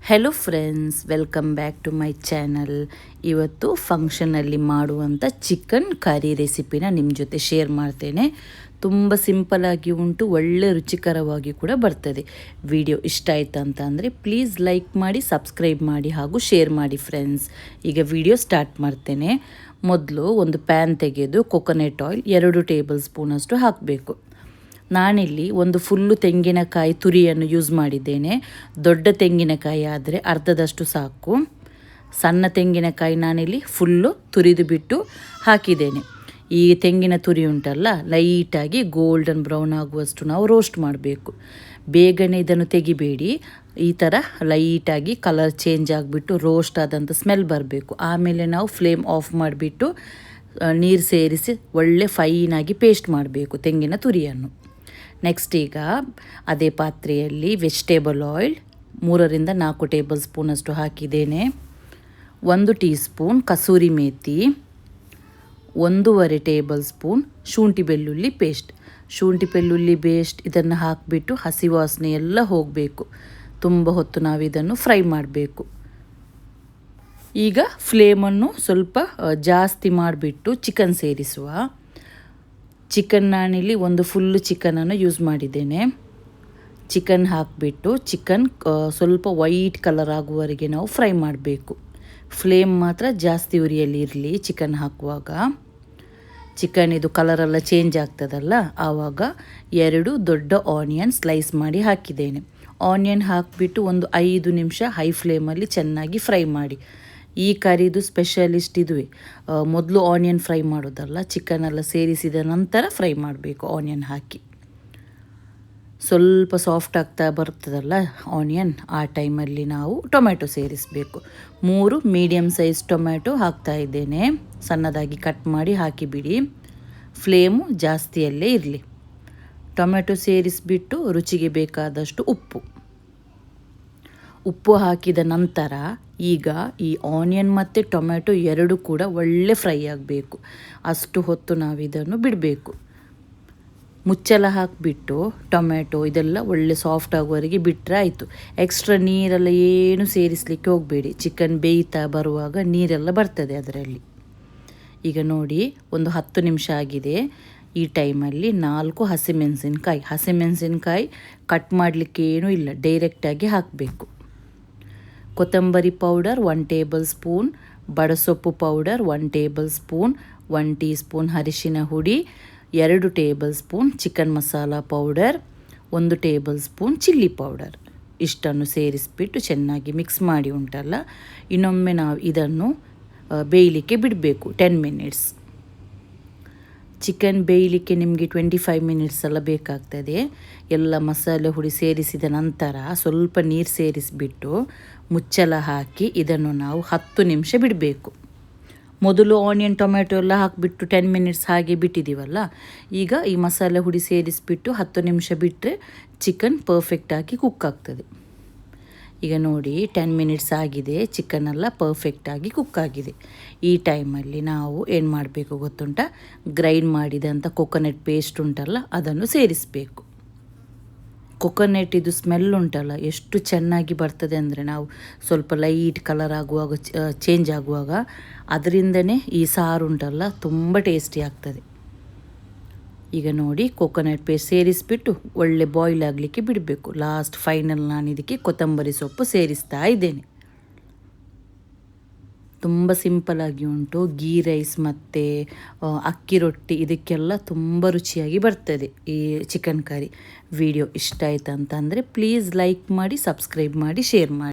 Hello friends, welcome back to my channel. ಇವತ್ತು ಫಂಕ್ಷನಲ್ಲಿ ಮಾಡುವಂಥ ಚಿಕನ್ ಕರಿ ರೆಸಿಪಿನ ನಿಮ್ಮ ಜೊತೆ ಶೇರ್ ಮಾಡ್ತೇನೆ. ತುಂಬ ಸಿಂಪಲ್ಲಾಗಿ ಉಂಟು, ಒಳ್ಳೆ ರುಚಿಕರವಾಗಿ ಕೂಡ ಬರ್ತದೆ. ವಿಡಿಯೋ ಇಷ್ಟ ಆಯ್ತು ಅಂತ ಅಂದರೆ ಪ್ಲೀಸ್ ಲೈಕ್ ಮಾಡಿ, ಸಬ್ಸ್ಕ್ರೈಬ್ ಮಾಡಿ ಹಾಗೂ ಶೇರ್ ಮಾಡಿ ಫ್ರೆಂಡ್ಸ್. ಈಗ ವಿಡಿಯೋ ಸ್ಟಾರ್ಟ್ ಮಾಡ್ತೇನೆ. ಮೊದಲು ಒಂದು ಪ್ಯಾನ್ ತೆಗೆದು ಕೊಕೊನೆಟ್ ಆಯಿಲ್ 2 ಟೇಬಲ್ ಸ್ಪೂನಷ್ಟು ಹಾಕಬೇಕು. ನಾನಿಲ್ಲಿ ಒಂದು ಫುಲ್ಲು ತೆಂಗಿನಕಾಯಿ ತುರಿಯನ್ನು ಯೂಸ್ ಮಾಡಿದ್ದೇನೆ. ದೊಡ್ಡ ತೆಂಗಿನಕಾಯಿ ಆದರೆ ಅರ್ಧದಷ್ಟು ಸಾಕು. ಸಣ್ಣ ತೆಂಗಿನಕಾಯಿ ನಾನಿಲ್ಲಿ ಫುಲ್ಲು ತುರಿದು ಬಿಟ್ಟು ಹಾಕಿದ್ದೇನೆ. ಈ ತೆಂಗಿನ ತುರಿ ಉಂಟಲ್ಲ, ಲೈಟಾಗಿ ಗೋಲ್ಡನ್ ಬ್ರೌನ್ ಆಗುವಷ್ಟು ನಾವು ರೋಸ್ಟ್ ಮಾಡಬೇಕು. ಬೇಗನೆ ಇದನ್ನು ತೆಗಿಬೇಡಿ. ಈ ಥರ ಲೈಟಾಗಿ ಕಲರ್ ಚೇಂಜ್ ಆಗಿಬಿಟ್ಟು ರೋಸ್ಟ್ ಆದಂಥ ಸ್ಮೆಲ್ ಬರಬೇಕು. ಆಮೇಲೆ ನಾವು ಫ್ಲೇಮ್ ಆಫ್ ಮಾಡಿಬಿಟ್ಟು ನೀರು ಸೇರಿಸಿ ಒಳ್ಳೆ ಫೈನಾಗಿ ಪೇಸ್ಟ್ ಮಾಡಬೇಕು ತೆಂಗಿನ ತುರಿಯನ್ನು. ನೆಕ್ಸ್ಟ್ ಈಗ ಅದೇ ಪಾತ್ರೆಯಲ್ಲಿ ವೆಜಿಟೇಬಲ್ ಆಯಿಲ್ 3-4 ಟೇಬಲ್ ಸ್ಪೂನಷ್ಟು ಹಾಕಿದ್ದೇನೆ. 1 tea spoon kasuri methi, 1.5 table spoon ಶುಂಠಿ ಬೆಳ್ಳುಳ್ಳಿ ಪೇಸ್ಟ್. ಶುಂಠಿ ಬೆಳ್ಳುಳ್ಳಿ ಪೇಸ್ಟ್ ಇದನ್ನು ಹಾಕಿಬಿಟ್ಟು ಹಸಿ ವಾಸನೆ ಎಲ್ಲ ಹೋಗಬೇಕು. ತುಂಬ ಹೊತ್ತು ನಾವು ಇದನ್ನು ಫ್ರೈ ಮಾಡಬೇಕು. ಈಗ ಫ್ಲೇಮನ್ನು ಸ್ವಲ್ಪ ಜಾಸ್ತಿ ಮಾಡಿಬಿಟ್ಟು ಚಿಕನ್ ಸೇರಿಸುವ. ಚಿಕನ್ ನಾನಿಲ್ಲಿ ಒಂದು ಫುಲ್ಲು ಚಿಕನನ್ನು ಯೂಸ್ ಮಾಡಿದ್ದೇನೆ. ಚಿಕನ್ ಹಾಕಿಬಿಟ್ಟು ಚಿಕನ್ ಸ್ವಲ್ಪ ವೈಟ್ ಕಲರ್ ಆಗುವವರೆಗೆ ನಾವು ಫ್ರೈ ಮಾಡಬೇಕು. ಫ್ಲೇಮ್ ಮಾತ್ರ ಜಾಸ್ತಿ ಉರಿಯಲ್ಲಿ ಇರಲಿ. ಚಿಕನ್ ಹಾಕುವಾಗ ಚಿಕನ್ ಇದು ಕಲರೆಲ್ಲ ಚೇಂಜ್ ಆಗ್ತದಲ್ಲ, ಆವಾಗ 2 ದೊಡ್ಡ ಆನಿಯನ್ ಸ್ಲೈಸ್ ಮಾಡಿ ಹಾಕಿದ್ದೇನೆ. ಆನಿಯನ್ ಹಾಕಿಬಿಟ್ಟು ಒಂದು 5 ನಿಮಿಷ ಹೈ ಫ್ಲೇಮಲ್ಲಿ ಚೆನ್ನಾಗಿ ಫ್ರೈ ಮಾಡಿ. ಈ ಕರಿದು ಸ್ಪೆಷಲಿಸ್ಟ್ ಇದುವೇ. ಮೊದಲು ಆನಿಯನ್ ಫ್ರೈ ಮಾಡೋದಲ್ಲ, ಚಿಕನೆಲ್ಲ ಸೇರಿಸಿದ ನಂತರ ಫ್ರೈ ಮಾಡಬೇಕು ಆನಿಯನ್ ಹಾಕಿ. ಸ್ವಲ್ಪ ಸಾಫ್ಟ್ ಆಗ್ತಾ ಬರ್ತದಲ್ಲ ಆನಿಯನ್, ಆ ಟೈಮಲ್ಲಿ ನಾವು ಟೊಮೆಟೊ ಸೇರಿಸಬೇಕು. 3 ಮೀಡಿಯಮ್ ಸೈಜ್ ಟೊಮೆಟೊ ಹಾಕ್ತಾ ಇದ್ದೇನೆ. ಸಣ್ಣದಾಗಿ ಕಟ್ ಮಾಡಿ ಹಾಕಿಬಿಡಿ. ಫ್ಲೇಮು ಜಾಸ್ತಿಯಲ್ಲೇ ಇರಲಿ. ಟೊಮೆಟೊ ಸೇರಿಸಿಬಿಟ್ಟು ರುಚಿಗೆ ಬೇಕಾದಷ್ಟು ಉಪ್ಪು ಹಾಕಿದ ನಂತರ ಈಗ ಈ ಆನಿಯನ್ ಮತ್ತು ಟೊಮೆಟೊ 2 ಕೂಡ ಒಳ್ಳೆ ಫ್ರೈ ಆಗಬೇಕು. ಅಷ್ಟು ಹೊತ್ತು ನಾವಿದನ್ನು ಬಿಡಬೇಕು. ಮುಚ್ಚಳ ಹಾಕಿಬಿಟ್ಟು ಟೊಮೆಟೊ ಇದೆಲ್ಲ ಒಳ್ಳೆ ಸಾಫ್ಟ್ ಆಗುವವರೆಗೆ ಬಿಟ್ಟರೆ ಆಯಿತು. ಎಕ್ಸ್ಟ್ರಾ ನೀರೆಲ್ಲ ಏನು ಸೇರಿಸಲಿಕ್ಕೆ ಹೋಗಬೇಡಿ. ಚಿಕನ್ ಬೇಯ್ತಾ ಬರುವಾಗ ನೀರೆಲ್ಲ ಬರ್ತದೆ ಅದರಲ್ಲಿ. ಈಗ ನೋಡಿ, ಒಂದು 10 ನಿಮಿಷ ಆಗಿದೆ. ಈ ಟೈಮಲ್ಲಿ 4 ಹಸಿಮೆಣಸಿನ್ಕಾಯಿ ಕಟ್ ಮಾಡಲಿಕ್ಕೆ ಏನೂ ಇಲ್ಲ, ಡೈರೆಕ್ಟಾಗಿ ಹಾಕಬೇಕು. ಕೊತ್ತಂಬರಿ ಪೌಡರ್ 1 ಟೇಬಲ್ ಸ್ಪೂನ್, ಬಡಸೊಪ್ಪು powder 1 tablespoon, 1 teaspoon ಅರಿಶಿನ ಹುಡಿ, 2 tablespoon chicken masala powder, 1 tablespoon chilli powder. ಇಷ್ಟನ್ನು ಸೇರಿಸಿಬಿಟ್ಟು ಚೆನ್ನಾಗಿ ಮಿಕ್ಸ್ ಮಾಡಿ ಉಂಟಲ್ಲ, ಇನ್ನೊಮ್ಮೆ ನಾವು ಇದನ್ನು ಬೇಯಲಿಕ್ಕೆ ಬಿಡಬೇಕು 10 ಮಿನಿಟ್ಸ್. ಚಿಕನ್ ಬೇಯಲಿಕ್ಕೆ ನಿಮಗೆ 25 ಮಿನಿಟ್ಸ್ ಎಲ್ಲ ಬೇಕಾಗ್ತದೆ. ಎಲ್ಲ ಮಸಾಲೆ ಹುಡಿ ಸೇರಿಸಿದ ನಂತರ ಸ್ವಲ್ಪ ನೀರು ಸೇರಿಸಿಬಿಟ್ಟು ಮುಚ್ಚಳ ಹಾಕಿ ಇದನ್ನು ನಾವು 10 ನಿಮಿಷ ಬಿಡಬೇಕು. ಮೊದಲು ಆನಿಯನ್ ಟೊಮೆಟೊ ಎಲ್ಲ ಹಾಕಿಬಿಟ್ಟು 10 ಮಿನಿಟ್ಸ್ ಹಾಗೆ ಬಿಟ್ಟಿದ್ದೀವಲ್ಲ, ಈಗ ಈ ಮಸಾಲೆ ಹುಡಿ ಸೇರಿಸಿಬಿಟ್ಟು 10 ನಿಮಿಷ ಬಿಟ್ಟರೆ ಚಿಕನ್ ಪರ್ಫೆಕ್ಟಾಗಿ ಕುಕ್ ಆಗ್ತದೆ. ಈಗ ನೋಡಿ 10 ಮಿನಿಟ್ಸ್ ಆಗಿದೆ, ಚಿಕನೆಲ್ಲ ಪರ್ಫೆಕ್ಟಾಗಿ ಕುಕ್ ಆಗಿದೆ. ಈ ಟೈಮಲ್ಲಿ ನಾವು ಏನು ಮಾಡಬೇಕು ಗೊತ್ತುಂಟ, ಗ್ರೈಂಡ್ ಮಾಡಿದಂಥ ಕೊಕೊನೆಟ್ ಪೇಸ್ಟ್ ಉಂಟಲ್ಲ ಅದನ್ನು ಸೇರಿಸಬೇಕು. ಕೊಕೊನೆಟ್ ಇದು ಸ್ಮೆಲ್ ಉಂಟಲ್ಲ ಎಷ್ಟು ಚೆನ್ನಾಗಿ ಬರ್ತದೆ ಅಂದರೆ, ನಾವು ಸ್ವಲ್ಪ ಲೈಟ್ ಕಲರ್ ಆಗುವಾಗ ಚೇಂಜ್ ಆಗುವಾಗ ಅದರಿಂದನೇ ಈ ಸಾರು ಉಂಟಲ್ಲ ತುಂಬ ಟೇಸ್ಟಿ ಆಗ್ತದೆ. ಈಗ ನೋಡಿ ಕೊಕೊನೆಟ್ ಪೇಸ್ಟ್ ಸೇರಿಸಿಬಿಟ್ಟು ಒಳ್ಳೆ ಬಾಯ್ಲ್ ಆಗಲಿಕ್ಕೆ ಬಿಡಬೇಕು. ಲಾಸ್ಟ್ ಫೈನಲ್ ನಾನು ಇದಕ್ಕೆ ಕೊತ್ತಂಬರಿ ಸೊಪ್ಪು ಸೇರಿಸ್ತಾ ಇದ್ದೇನೆ. ತುಂಬ ಸಿಂಪಲಾಗಿ ಉಂಟು. ಗೀ ರೈಸ್ ಮತ್ತು ಅಕ್ಕಿ ರೊಟ್ಟಿ ಇದಕ್ಕೆಲ್ಲ ತುಂಬ ರುಚಿಯಾಗಿ ಬರ್ತದೆ ಈ ಚಿಕನ್ ಕರಿ. ವಿಡಿಯೋ ಇಷ್ಟ ಆಯ್ತು ಅಂತಂದರೆ ಪ್ಲೀಸ್ ಲೈಕ್ ಮಾಡಿ, ಸಬ್ಸ್ಕ್ರೈಬ್ ಮಾಡಿ, ಶೇರ್ ಮಾಡಿ.